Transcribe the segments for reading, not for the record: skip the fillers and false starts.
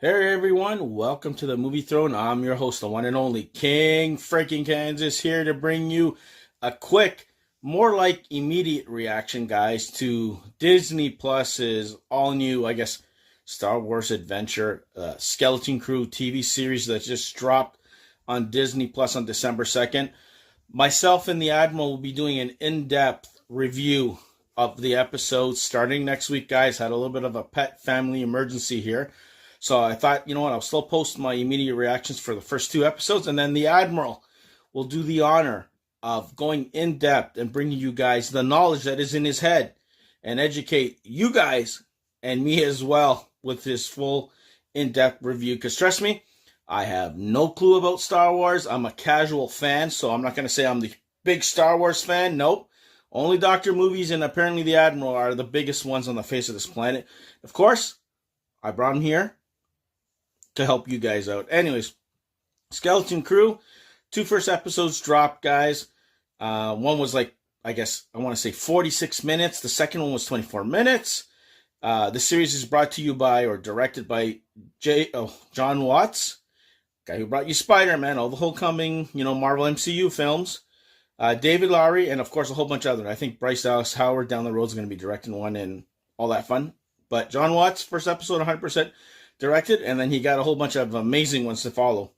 Hey everyone, welcome to the Movie Throne. I'm your host, the one and only King freaking Kansas, here to bring you a quick, more like immediate reaction, guys, to Disney Plus's all new, Star Wars Adventure Skeleton Crew TV series that just dropped on Disney Plus on December 2nd. Myself and the Admiral will be doing an in-depth review of the episodes starting next week, guys. Had a little bit of a pet family emergency here. So I thought, you know what, I'll still post my immediate reactions for the first two episodes, and then the Admiral will do the honor of going in depth and bringing you guys the knowledge that is in his head and educate you guys and me as well with his full in-depth review. Because trust me, I have no clue about Star Wars. I'm a casual fan, so I'm not going to say I'm the big Star Wars fan. Nope. Only Doctor movies and apparently the Admiral are the biggest ones on the face of this planet. Of course, I brought him here to help you guys out. Anyways, Skeleton Crew, two first episodes dropped, guys. One was I want to say 46 minutes. The second one was 24 minutes. The series is brought to you by or directed by Jon Watts, guy who brought you Spider-Man, all the whole coming, Marvel MCU films. David Lowery, and of course a whole bunch of others. I think Bryce Dallas Howard down the road is going to be directing one and all that fun. But Jon Watts, first episode, 100%. Directed, and then he got a whole bunch of amazing ones to follow.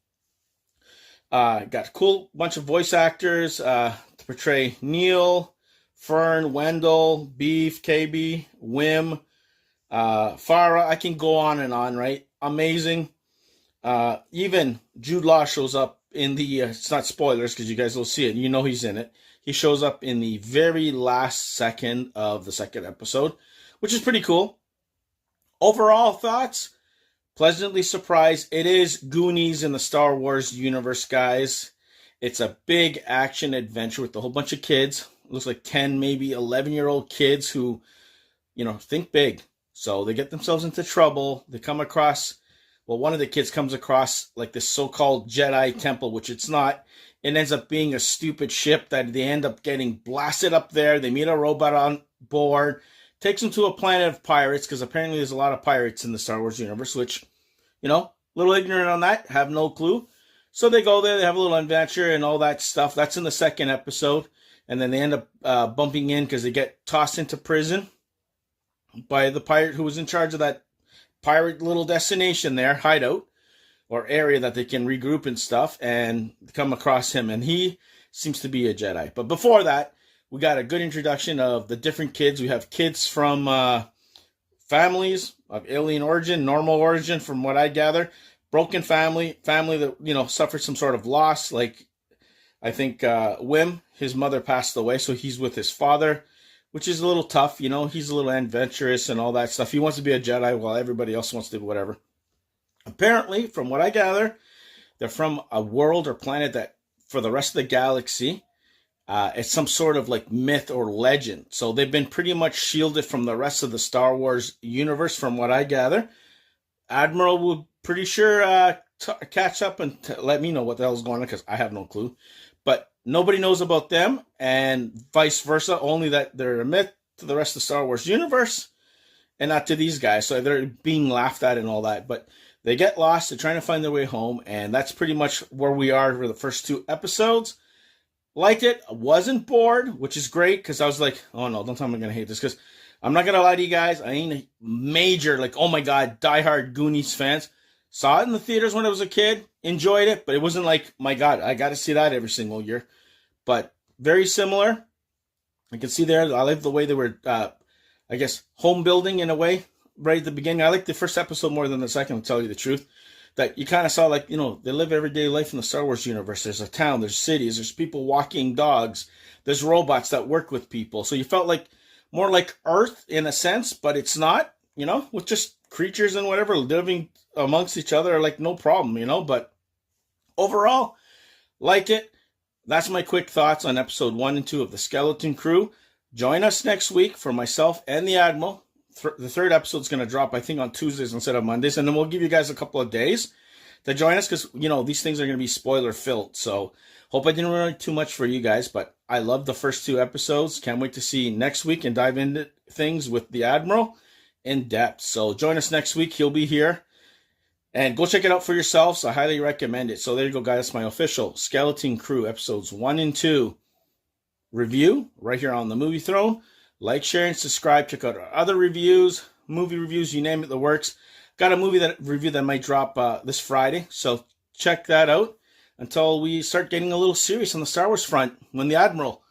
Got a cool bunch of voice actors to portray Neil, Fern, Wendell, Beef, KB, Wim, Farah. I can go on and on, right? Amazing. Even Jude Law shows up in the, it's not spoilers because you guys will see it. You know he's in it. He shows up in the very last second of the second episode, which is pretty cool. Overall thoughts? Pleasantly surprised. It is Goonies in the Star Wars universe, guys. It's a big action adventure with a whole bunch of kids. It looks like 10, maybe 11-year-old kids who, think big. So they get themselves into trouble. They come across, one of the kids comes across like this so-called Jedi temple, which it's not. It ends up being a stupid ship that they end up getting blasted up there. They meet a robot on board. Takes them to a planet of pirates, because apparently there's a lot of pirates in the Star Wars universe, which, a little ignorant on that, have no clue. So they go there, they have a little adventure and all that stuff. That's in the second episode. And then they end up bumping in because they get tossed into prison by the pirate who was in charge of that pirate little destination there, hideout, or area that they can regroup and stuff, and come across him. And he seems to be a Jedi. But before that, we got a good introduction of the different kids. We have kids from families of alien origin, normal origin, from what I gather. Broken family that, suffered some sort of loss. Like, I think Wim, his mother passed away, so he's with his father, which is a little tough. He's a little adventurous and all that stuff. He wants to be a Jedi while everybody else wants to do whatever. Apparently, from what I gather, they're from a world or planet that, for the rest of the galaxy, it's some sort of like myth or legend. So they've been pretty much shielded from the rest of the Star Wars universe, from what I gather. Admiral will pretty sure catch up and let me know what the hell's going on, because I have no clue. But nobody knows about them, and vice versa, only that they're a myth to the rest of the Star Wars universe and not to these guys. So they're being laughed at and all that. But they get lost. They're trying to find their way home, and that's pretty much where we are for the first two episodes. Liked it. I wasn't bored, which is great, because I was like, oh no, don't tell me I'm going to hate this, because I'm not going to lie to you guys. I ain't a major, oh my God, diehard Goonies fans. Saw it in the theaters when I was a kid. Enjoyed it, but it wasn't like, my God, I got to see that every single year. But very similar. I can see there, I like the way they were, home building in a way, right at the beginning. I like the first episode more than the second, to tell you the truth. That you kind of saw, they live everyday life in the Star Wars universe. There's a town, there's cities, there's people walking dogs, there's robots that work with people. So you felt like more like Earth in a sense, but it's not, with just creatures and whatever living amongst each other, like no problem, But overall, like it. That's my quick thoughts on episode 1 and 2 of the Skeleton Crew. Join us next week for myself and the Admiral. The third episode is going to drop, I think, on Tuesdays instead of Mondays. And then we'll give you guys a couple of days to join us, because, these things are going to be spoiler-filled. So hope I didn't ruin too much for you guys. But I love the first two episodes. Can't wait to see next week and dive into things with the Admiral in depth. So join us next week. He'll be here. And go check it out for yourselves. I highly recommend it. So there you go, guys. That's my official Skeleton Crew episodes 1 and 2 review right here on the Movie Throne. Like, share, and subscribe. Check out our other reviews, movie reviews, you name it, the works. Got a movie review that might drop this Friday, so check that out until we start getting a little serious on the Star Wars front when the Admiral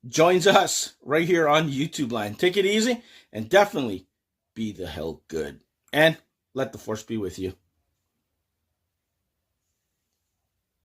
joins us right here on YouTube Land. Take it easy and definitely be the hell good. And let the Force be with you.